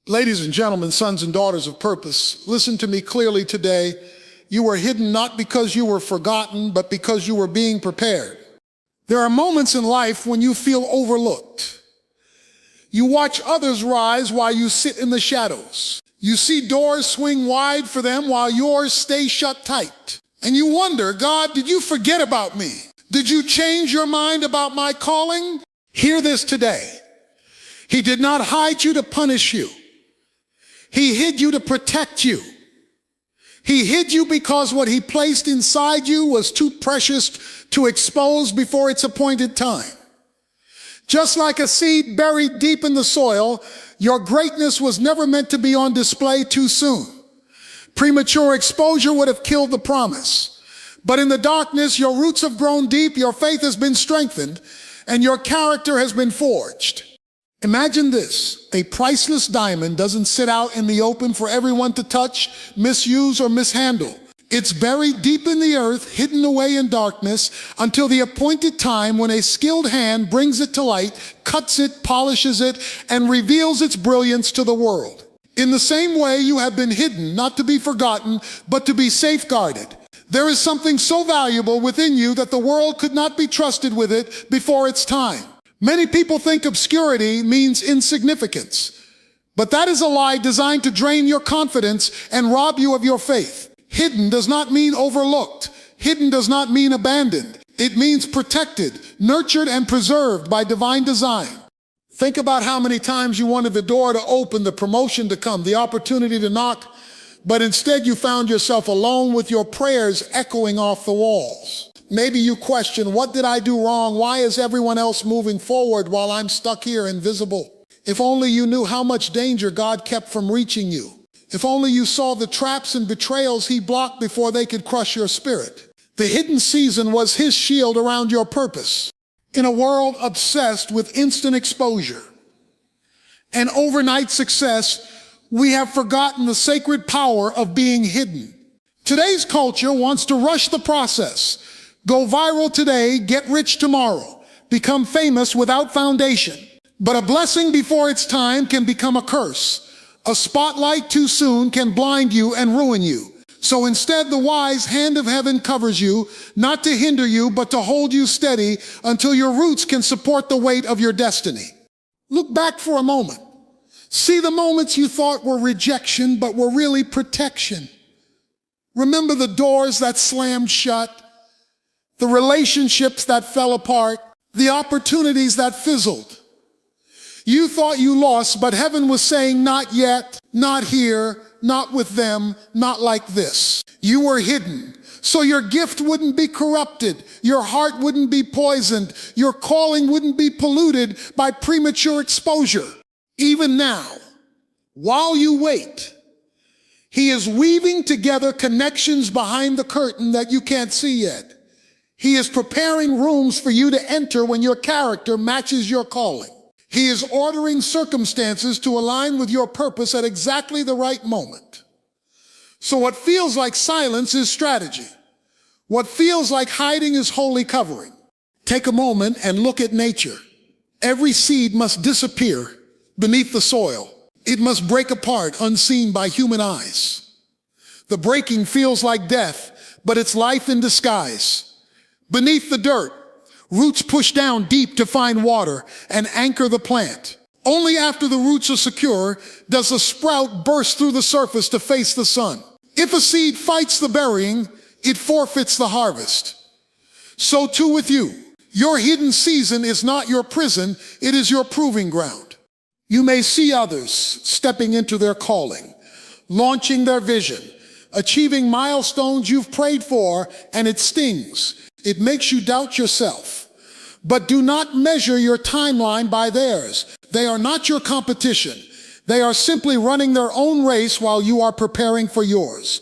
Ladies and gentlemen, sons and daughters of purpose, listen to me clearly today. You were hidden not because you were forgotten, but because you were being prepared. There are moments in life when you feel overlooked. You watch others rise while you sit in the shadows. You see doors swing wide for them while yours stay shut tight. And you wonder, God, did you forget about me? Did you change your mind about my calling? Hear this today. He did not hide you to punish you. He hid you to protect you. He hid you because what he placed inside you was too precious to expose before its appointed time. Just like a seed buried deep in the soil, your greatness was never meant to be on display too soon. Premature exposure would have killed the promise. But in the darkness, your roots have grown deep, your faith has been strengthened, and your character has been forged. Imagine this, a priceless diamond doesn't sit out in the open for everyone to touch, misuse, or mishandle. It's buried deep in the earth, hidden away in darkness, until the appointed time when a skilled hand brings it to light, cuts it, polishes it, and reveals its brilliance to the world. In the same way, you have been hidden, not to be forgotten, but to be safeguarded. There is something so valuable within you that the world could not be trusted with it before its time. Many people think obscurity means insignificance, but that is a lie designed to drain your confidence and rob you of your faith. Hidden does not mean overlooked. Hidden does not mean abandoned. It means protected, nurtured, and preserved by divine design. Think about how many times you wanted the door to open, the promotion to come, the opportunity to knock, but instead you found yourself alone with your prayers echoing off the walls. Maybe you question, what did I do wrong? Why is everyone else moving forward while I'm stuck here invisible? If only you knew how much danger God kept from reaching you. If only you saw the traps and betrayals he blocked before they could crush your spirit. The hidden season was his shield around your purpose. In a world obsessed with instant exposure and overnight success, we have forgotten the sacred power of being hidden. Today's culture wants to rush the process. Go viral today, get rich tomorrow, become famous without foundation. But a blessing before its time can become a curse. A spotlight too soon can blind you and ruin you. So instead, the wise hand of heaven covers you, not to hinder you, but to hold you steady until your roots can support the weight of your destiny. Look back for a moment. See the moments you thought were rejection, but were really protection. Remember the doors that slammed shut, the relationships that fell apart, the opportunities that fizzled. You thought you lost, but heaven was saying, not yet, not here, not with them, not like this. You were hidden, so your gift wouldn't be corrupted, your heart wouldn't be poisoned, your calling wouldn't be polluted by premature exposure. Even now, while you wait, he is weaving together connections behind the curtain that you can't see yet. He is preparing rooms for you to enter when your character matches your calling. He is ordering circumstances to align with your purpose at exactly the right moment. So what feels like silence is strategy. What feels like hiding is holy covering. Take a moment and look at nature. Every seed must disappear beneath the soil. It must break apart unseen by human eyes. The breaking feels like death, but it's life in disguise. Beneath the dirt, roots push down deep to find water and anchor the plant. Only after the roots are secure does the sprout burst through the surface to face the sun. If a seed fights the burying, it forfeits the harvest. So too with you. Your hidden season is not your prison, it is your proving ground. You may see others stepping into their calling, launching their vision, achieving milestones you've prayed for, and it stings. It makes you doubt yourself. But do not measure your timeline by theirs. They are not your competition. They are simply running their own race while you are preparing for yours.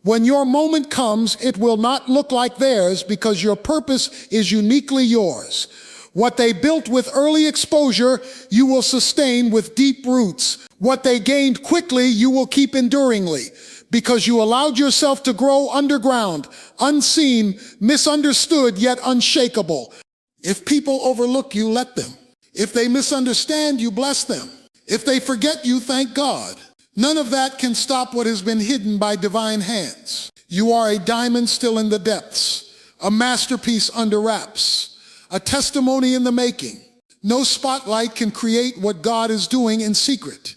When your moment comes, it will not look like theirs because your purpose is uniquely yours. What they built with early exposure, you will sustain with deep roots. What they gained quickly, you will keep enduringly, because you allowed yourself to grow underground, unseen, misunderstood, yet unshakable. If people overlook you, let them. If they misunderstand you, bless them. If they forget you, thank God. None of that can stop what has been hidden by divine hands. You are a diamond still in the depths, a masterpiece under wraps, a testimony in the making. No spotlight can create what God is doing in secret.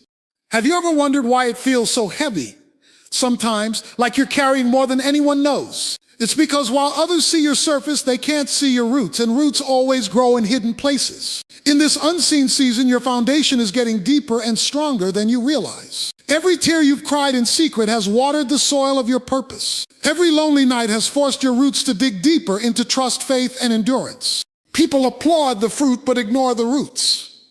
Have you ever wondered why it feels so heavy? Sometimes, like you're carrying more than anyone knows. It's because while others see your surface, they can't see your roots, and roots always grow in hidden places. In this unseen season, your foundation is getting deeper and stronger than you realize. Every tear you've cried in secret has watered the soil of your purpose. Every lonely night has forced your roots to dig deeper into trust, faith, and endurance. People applaud the fruit but ignore the roots.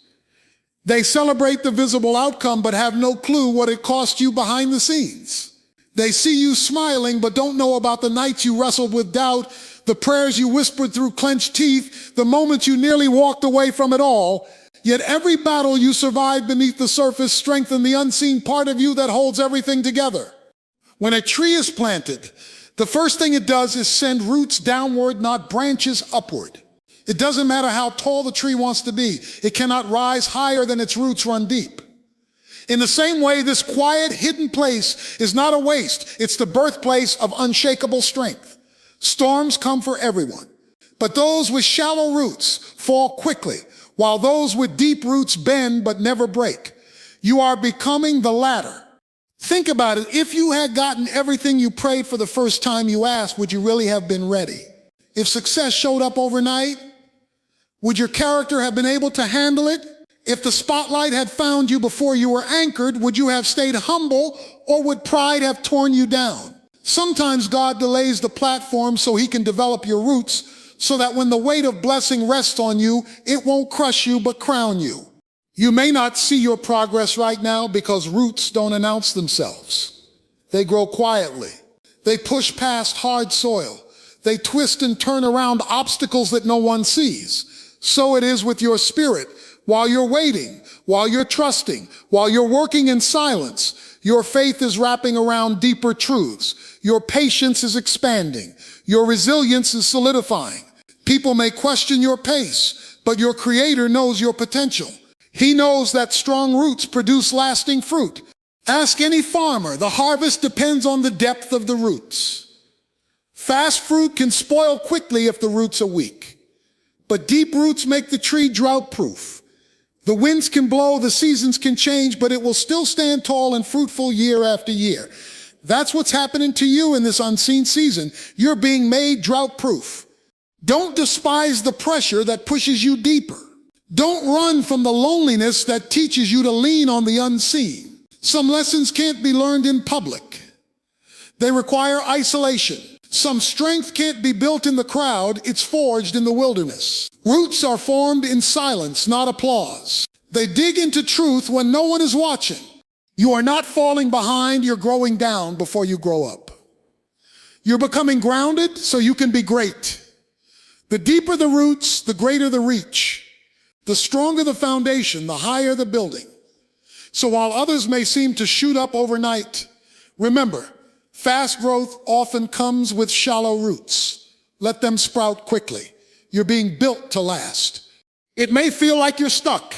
They celebrate the visible outcome but have no clue what it cost you behind the scenes. They see you smiling but don't know about the nights you wrestled with doubt, the prayers you whispered through clenched teeth, the moments you nearly walked away from it all. Yet every battle you survived beneath the surface strengthened the unseen part of you that holds everything together. When a tree is planted, the first thing it does is send roots downward, not branches upward. It doesn't matter how tall the tree wants to be. It cannot rise higher than its roots run deep. In the same way, this quiet, hidden place is not a waste. It's the birthplace of unshakable strength. Storms come for everyone, but those with shallow roots fall quickly, while those with deep roots bend but never break. You are becoming the latter. Think about it. If you had gotten everything you prayed for the first time you asked, would you really have been ready? If success showed up overnight, would your character have been able to handle it? If the spotlight had found you before you were anchored, would you have stayed humble, or would pride have torn you down? Sometimes God delays the platform so he can develop your roots, so that when the weight of blessing rests on you, it won't crush you but crown you. You may not see your progress right now because roots don't announce themselves. They grow quietly. They push past hard soil. They twist and turn around obstacles that no one sees. So it is with your spirit. While you're waiting, while you're trusting, while you're working in silence, your faith is wrapping around deeper truths. Your patience is expanding. Your resilience is solidifying. People may question your pace, but your Creator knows your potential. He knows that strong roots produce lasting fruit. Ask any farmer. The harvest depends on the depth of the roots. Fast fruit can spoil quickly if the roots are weak. But deep roots make the tree drought-proof. The winds can blow, the seasons can change, but it will still stand tall and fruitful year after year. That's what's happening to you in this unseen season. You're being made drought-proof. Don't despise the pressure that pushes you deeper. Don't run from the loneliness that teaches you to lean on the unseen. Some lessons can't be learned in public. They require isolation. Some strength can't be built in the crowd, it's forged in the wilderness. Roots are formed in silence, not applause. They dig into truth when no one is watching. You are not falling behind, you're growing down before you grow up. You're becoming grounded so you can be great. The deeper the roots, the greater the reach. The stronger the foundation, the higher the building. So while others may seem to shoot up overnight, remember, fast growth often comes with shallow roots. Let them sprout quickly. You're being built to last. It may feel like you're stuck,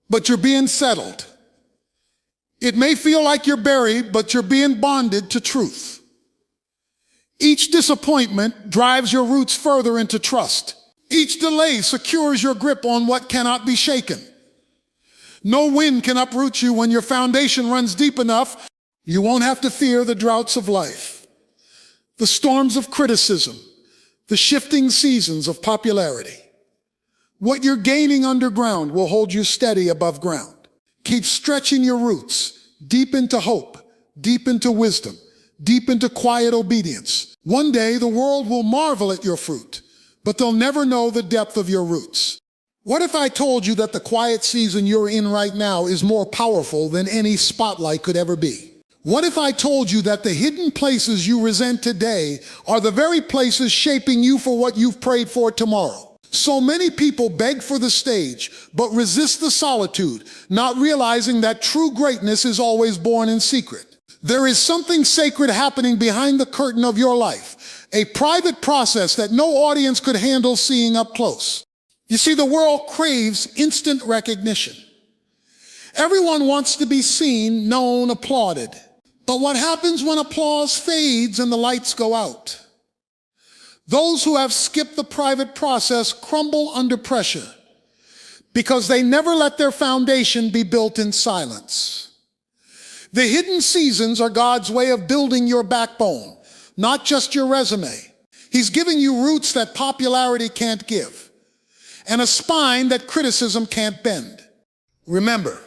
but you're being settled. It may feel like you're buried, but you're being bonded to truth. Each disappointment drives your roots further into trust. Each delay secures your grip on what cannot be shaken. No wind can uproot you when your foundation runs deep enough. You won't have to fear the droughts of life, the storms of criticism, the shifting seasons of popularity. What you're gaining underground will hold you steady above ground. Keep stretching your roots deep into hope, deep into wisdom, deep into quiet obedience. One day the world will marvel at your fruit, but they'll never know the depth of your roots. What if I told you that the quiet season you're in right now is more powerful than any spotlight could ever be? What if I told you that the hidden places you resent today are the very places shaping you for what you've prayed for tomorrow? So many people beg for the stage, but resist the solitude, not realizing that true greatness is always born in secret. There is something sacred happening behind the curtain of your life, a private process that no audience could handle seeing up close. You see, the world craves instant recognition. Everyone wants to be seen, known, applauded. But what happens when applause fades and the lights go out? Those who have skipped the private process crumble under pressure because they never let their foundation be built in silence. The hidden seasons are God's way of building your backbone, not just your resume. He's giving you roots that popularity can't give, and a spine that criticism can't bend. Remember,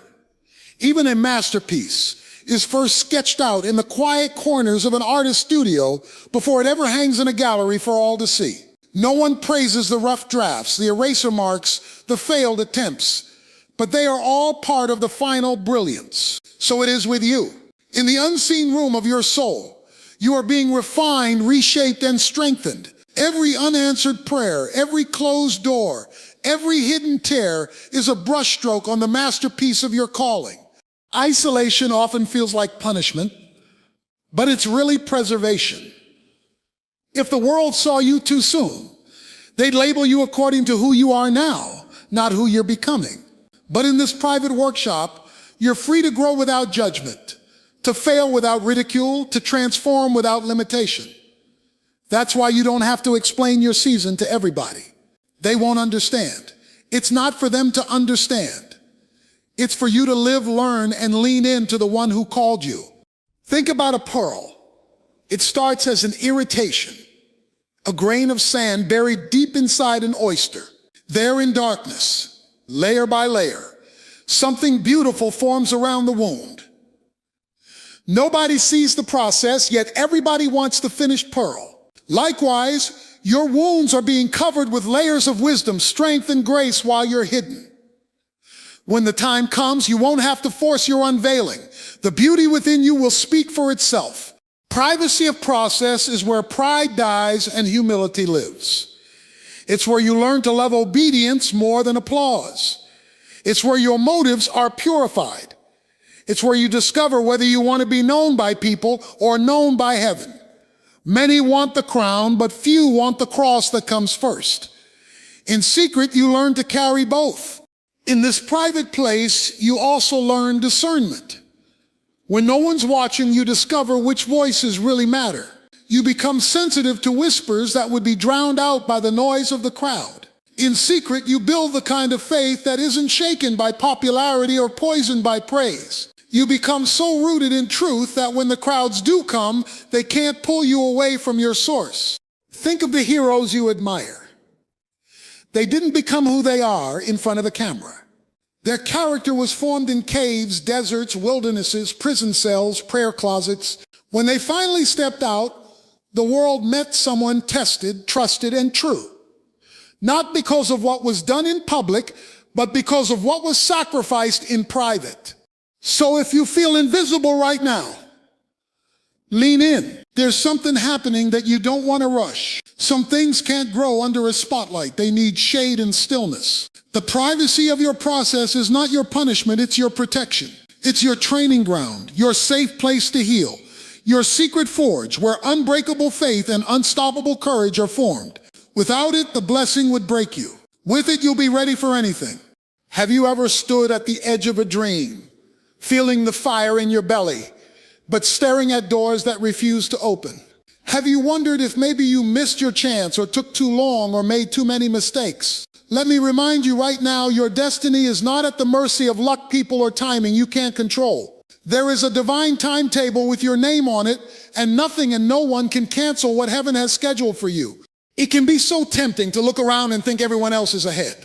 even a masterpiece is first sketched out in the quiet corners of an artist's studio before it ever hangs in a gallery for all to see. No one praises the rough drafts, the eraser marks, the failed attempts, but they are all part of the final brilliance. So it is with you. In the unseen room of your soul, you are being refined, reshaped, and strengthened. Every unanswered prayer, every closed door, every hidden tear is a brushstroke on the masterpiece of your calling. Isolation often feels like punishment, but it's really preservation. If the world saw you too soon, they'd label you according to who you are now, not who you're becoming. But in this private workshop, you're free to grow without judgment, to fail without ridicule, to transform without limitation. That's why you don't have to explain your season to everybody. They won't understand. It's not for them to understand. It's for you to live, learn, and lean into the one who called you. Think about a pearl. It starts as an irritation, a grain of sand buried deep inside an oyster. There in darkness, layer by layer, something beautiful forms around the wound. Nobody sees the process, yet everybody wants the finished pearl. Likewise, your wounds are being covered with layers of wisdom, strength, and grace while you're hidden. When the time comes, you won't have to force your unveiling. The beauty within you will speak for itself. Privacy of process is where pride dies and humility lives. It's where you learn to love obedience more than applause. It's where your motives are purified. It's where you discover whether you want to be known by people or known by heaven. Many want the crown, but few want the cross that comes first. In secret, you learn to carry both. In this private place, you also learn discernment. When no one's watching, you discover which voices really matter. You become sensitive to whispers that would be drowned out by the noise of the crowd. In secret, you build the kind of faith that isn't shaken by popularity or poisoned by praise. You become so rooted in truth that when the crowds do come, they can't pull you away from your source. Think of the heroes you admire. They didn't become who they are in front of the camera. Their character was formed in caves, deserts, wildernesses, prison cells, prayer closets. When they finally stepped out, the world met someone tested, trusted, and true. Not because of what was done in public, but because of what was sacrificed in private. So if you feel invisible right now, lean in. There's something happening that you don't want to rush. Some things can't grow under a spotlight. They need shade and stillness. The privacy of your process is not your punishment, it's your protection. It's your training ground, your safe place to heal, your secret forge where unbreakable faith and unstoppable courage are formed. Without it, the blessing would break you. With it, you'll be ready for anything. Have you ever stood at the edge of a dream, feeling the fire in your belly, but staring at doors that refuse to open? Have you wondered if maybe you missed your chance or took too long or made too many mistakes? Let me remind you right now, your destiny is not at the mercy of luck, people, or timing you can't control. There is a divine timetable with your name on it, and nothing and no one can cancel what heaven has scheduled for you. It can be so tempting to look around and think everyone else is ahead.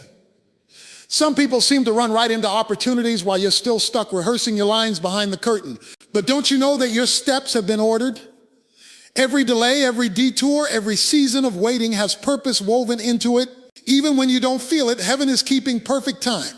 Some people seem to run right into opportunities while you're still stuck rehearsing your lines behind the curtain. But don't you know that your steps have been ordered? Every delay, every detour, every season of waiting has purpose woven into it. Even when you don't feel it, heaven is keeping perfect time.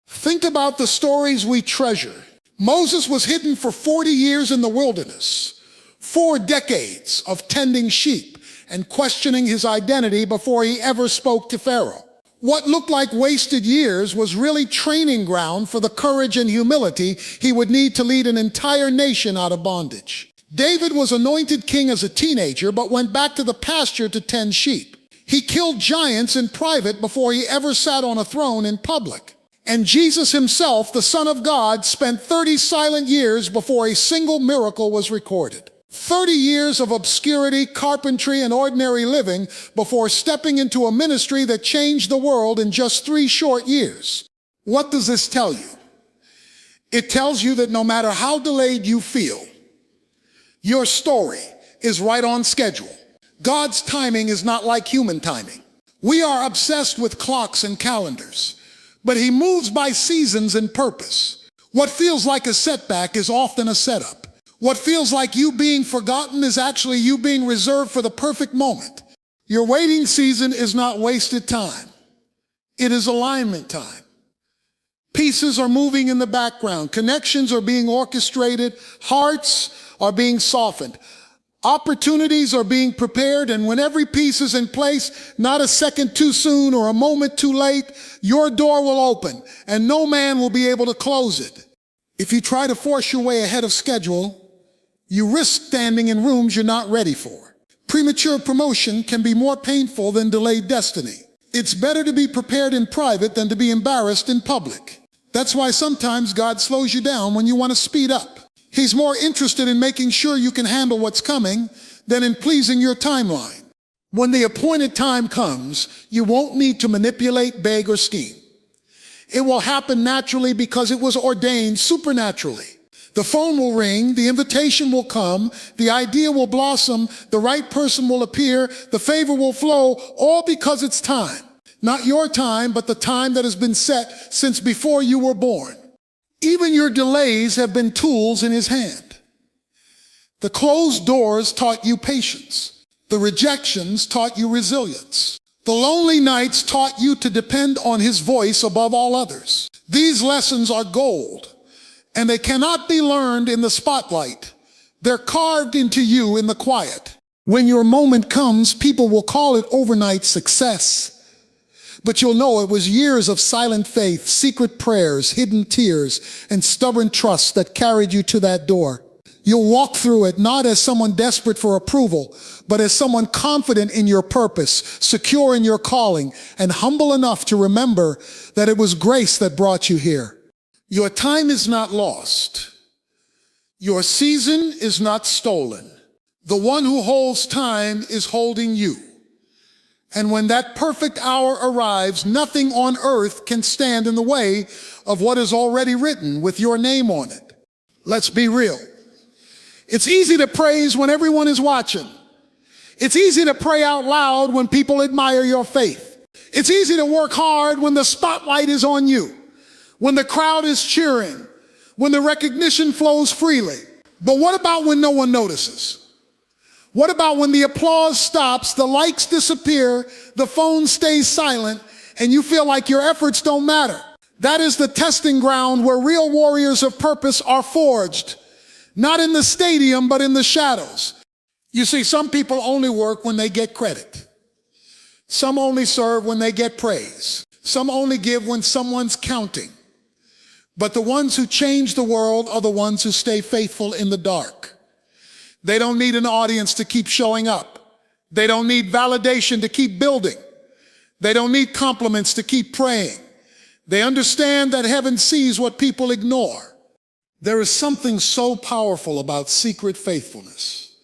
Think about the stories we treasure. Moses was hidden for 40 years in the wilderness, 4 decades of tending sheep and questioning his identity before he ever spoke to Pharaoh. What looked like wasted years was really training ground for the courage and humility he would need to lead an entire nation out of bondage. David was anointed king as a teenager, but went back to the pasture to tend sheep. He killed giants in private before he ever sat on a throne in public. And Jesus himself, the Son of God, spent 30 silent years before a single miracle was recorded. 30 years of obscurity, carpentry, and ordinary living before stepping into a ministry that changed the world in just 3 short years. What does this tell you? It tells you that no matter how delayed you feel, your story is right on schedule. God's timing is not like human timing. We are obsessed with clocks and calendars, but he moves by seasons and purpose. What feels like a setback is often a setup. What feels like you being forgotten is actually you being reserved for the perfect moment. Your waiting season is not wasted time. It is alignment time. Pieces are moving in the background. Connections are being orchestrated. Hearts are being softened. Opportunities are being prepared, and when every piece is in place, not a second too soon or a moment too late, your door will open, and no man will be able to close it. If you try to force your way ahead of schedule, you risk standing in rooms you're not ready for. Premature promotion can be more painful than delayed destiny. It's better to be prepared in private than to be embarrassed in public. That's why sometimes God slows you down when you want to speed up. He's more interested in making sure you can handle what's coming than in pleasing your timeline. When the appointed time comes, you won't need to manipulate, beg, or scheme. It will happen naturally because it was ordained supernaturally. The phone will ring, the invitation will come, the idea will blossom, the right person will appear, the favor will flow, all because it's time. Not your time, but the time that has been set since before you were born. Even your delays have been tools in his hand. The closed doors taught you patience. The rejections taught you resilience. The lonely nights taught you to depend on his voice above all others. These lessons are gold, and they cannot be learned in the spotlight. They're carved into you in the quiet. When your moment comes, people will call it overnight success. But you'll know it was years of silent faith, secret prayers, hidden tears, and stubborn trust that carried you to that door. You'll walk through it not as someone desperate for approval, but as someone confident in your purpose, secure in your calling, and humble enough to remember that it was grace that brought you here. Your time is not lost. Your season is not stolen. The one who holds time is holding you. And when that perfect hour arrives, nothing on earth can stand in the way of what is already written with your name on it. Let's be real. It's easy to praise when everyone is watching. It's easy to pray out loud when people admire your faith. It's easy to work hard when the spotlight is on you, when the crowd is cheering, when the recognition flows freely. But what about when no one notices? What about when the applause stops, the likes disappear, the phone stays silent, and you feel like your efforts don't matter? That is the testing ground where real warriors of purpose are forged, not in the stadium, but in the shadows. You see, some people only work when they get credit. Some only serve when they get praise. Some only give when someone's counting. But the ones who change the world are the ones who stay faithful in the dark. They don't need an audience to keep showing up. They don't need validation to keep building. They don't need compliments to keep praying. They understand that heaven sees what people ignore. There is something so powerful about secret faithfulness.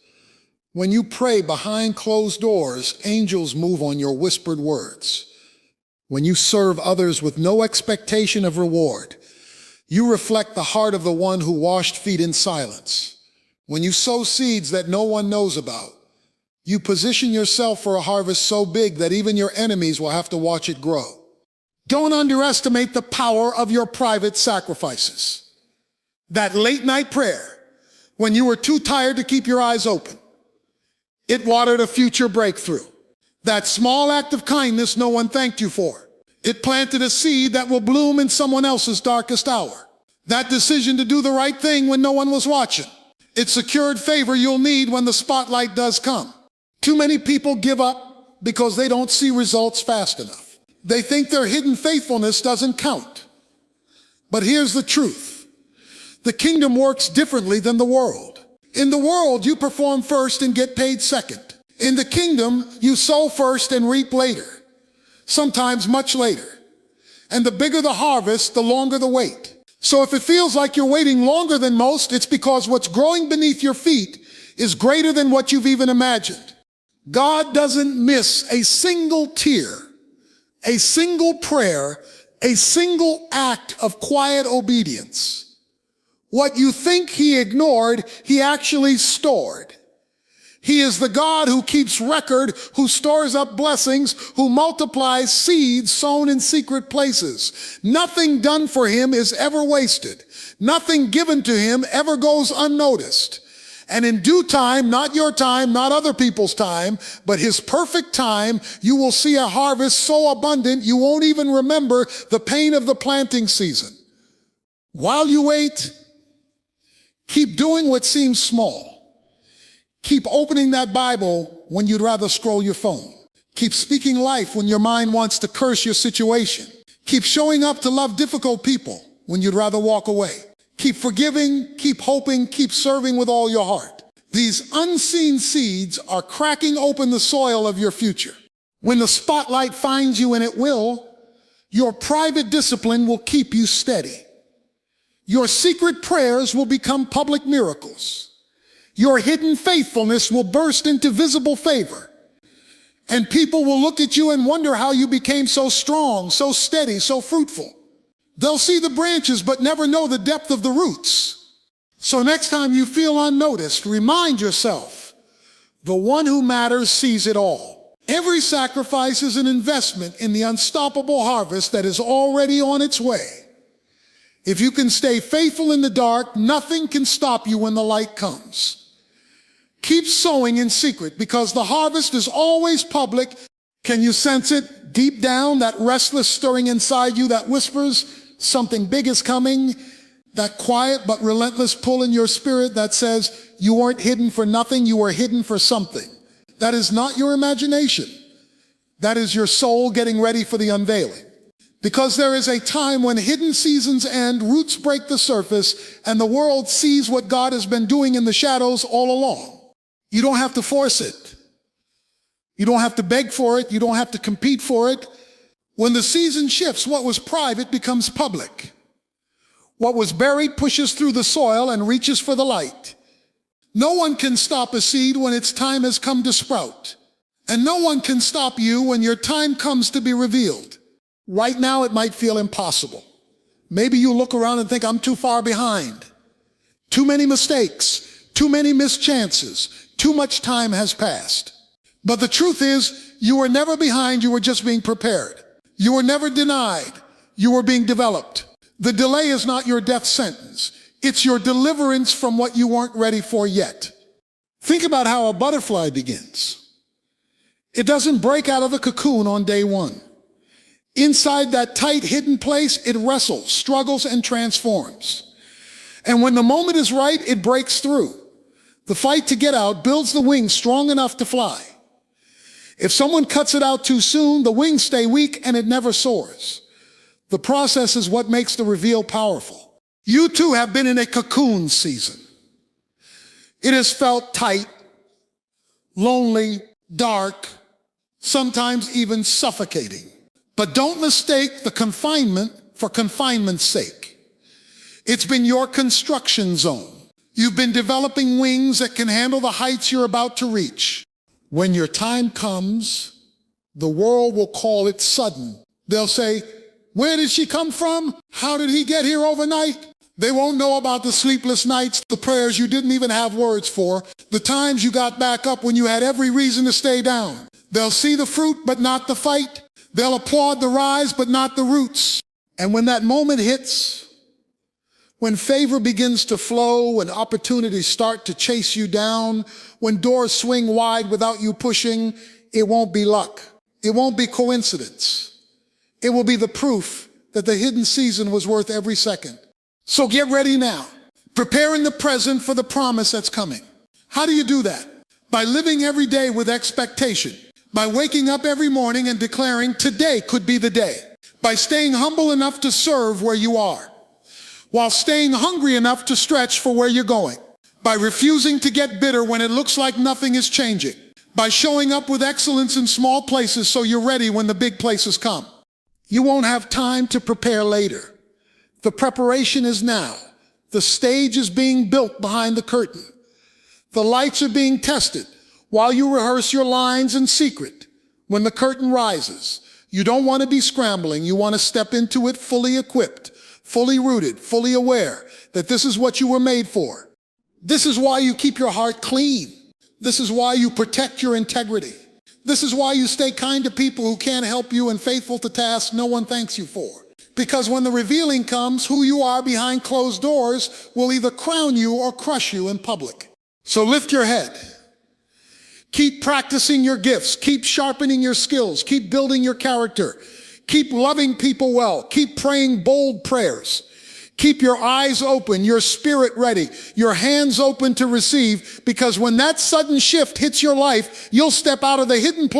When you pray behind closed doors, angels move on your whispered words. When you serve others with no expectation of reward, you reflect the heart of the one who washed feet in silence. When you sow seeds that no one knows about, you position yourself for a harvest so big that even your enemies will have to watch it grow. Don't underestimate the power of your private sacrifices. That late night prayer, when you were too tired to keep your eyes open, it watered a future breakthrough. That small act of kindness no one thanked you for, it planted a seed that will bloom in someone else's darkest hour. That decision to do the right thing when no one was watching, it secured favor you'll need when the spotlight does come. Too many people give up because they don't see results fast enough. They think their hidden faithfulness doesn't count. But here's the truth. The kingdom works differently than the world. In the world, you perform first and get paid second. In the kingdom, you sow first and reap later, sometimes much later. And the bigger the harvest, the longer the wait. So if it feels like you're waiting longer than most, it's because what's growing beneath your feet is greater than what you've even imagined. God doesn't miss a single tear, a single prayer, a single act of quiet obedience. What you think he ignored, he actually stored. He is the God who keeps record, who stores up blessings, who multiplies seeds sown in secret places. Nothing done for him is ever wasted. Nothing given to him ever goes unnoticed. And in due time, not your time, not other people's time, but his perfect time, you will see a harvest so abundant you won't even remember the pain of the planting season. While you wait, keep doing what seems small. Keep opening that Bible when you'd rather scroll your phone. Keep speaking life when your mind wants to curse your situation. Keep showing up to love difficult people when you'd rather walk away. Keep forgiving, keep hoping, keep serving with all your heart. These unseen seeds are cracking open the soil of your future. When the spotlight finds you, and it will, your private discipline will keep you steady. Your secret prayers will become public miracles. Your hidden faithfulness will burst into visible favor. And people will look at you and wonder how you became so strong, so steady, so fruitful. They'll see the branches but never know the depth of the roots. So next time you feel unnoticed, remind yourself, the one who matters sees it all. Every sacrifice is an investment in the unstoppable harvest that is already on its way. If you can stay faithful in the dark, nothing can stop you when the light comes. Keep sowing in secret because the harvest is always public. Can you sense it deep down, that restless stirring inside you that whispers something big is coming? That quiet but relentless pull in your spirit that says you weren't hidden for nothing, you were hidden for something. That is not your imagination. That is your soul getting ready for the unveiling. Because there is a time when hidden seasons end, roots break the surface, and the world sees what God has been doing in the shadows all along. You don't have to force it. You don't have to beg for it. You don't have to compete for it. When the season shifts, what was private becomes public. What was buried pushes through the soil and reaches for the light. No one can stop a seed when its time has come to sprout. And no one can stop you when your time comes to be revealed. Right now, it might feel impossible. Maybe you look around and think, I'm too far behind. Too many mistakes, too many missed chances. Too much time has passed. But the truth is, you were never behind, you were just being prepared. You were never denied, you were being developed. The delay is not your death sentence. It's your deliverance from what you weren't ready for yet. Think about how a butterfly begins. It doesn't break out of the cocoon on day one. Inside that tight, hidden place, it wrestles, struggles, and transforms. And when the moment is right, it breaks through. The fight to get out builds the wings strong enough to fly. If someone cuts it out too soon, the wings stay weak and it never soars. The process is what makes the reveal powerful. You too have been in a cocoon season. It has felt tight, lonely, dark, sometimes even suffocating. But don't mistake the confinement for confinement's sake. It's been your construction zone. You've been developing wings that can handle the heights you're about to reach. When your time comes, the world will call it sudden. They'll say, where did she come from? How did he get here overnight? They won't know about the sleepless nights, the prayers you didn't even have words for, the times you got back up when you had every reason to stay down. They'll see the fruit, but not the fight. They'll applaud the rise, but not the roots. And when that moment hits, when favor begins to flow, when opportunities start to chase you down, when doors swing wide without you pushing, it won't be luck. It won't be coincidence. It will be the proof that the hidden season was worth every second. So get ready now. Prepare in the present for the promise that's coming. How do you do that? By living every day with expectation. By waking up every morning and declaring today could be the day. By staying humble enough to serve where you are, while staying hungry enough to stretch for where you're going. By refusing to get bitter when it looks like nothing is changing. By showing up with excellence in small places so you're ready when the big places come. You won't have time to prepare later. The preparation is now. The stage is being built behind the curtain. The lights are being tested while you rehearse your lines in secret. When the curtain rises, you don't want to be scrambling. You want to step into it fully equipped, fully rooted, fully aware that this is what you were made for. This is why you keep your heart clean. This is why you protect your integrity. This is why you stay kind to people who can't help you and faithful to tasks no one thanks you for. Because when the revealing comes, who you are behind closed doors will either crown you or crush you in public. So lift your head. Keep practicing your gifts. Keep sharpening your skills. Keep building your character. Keep loving people well. Keep praying bold prayers. Keep your eyes open, your spirit ready, your hands open to receive, because when that sudden shift hits your life, you'll step out of the hidden place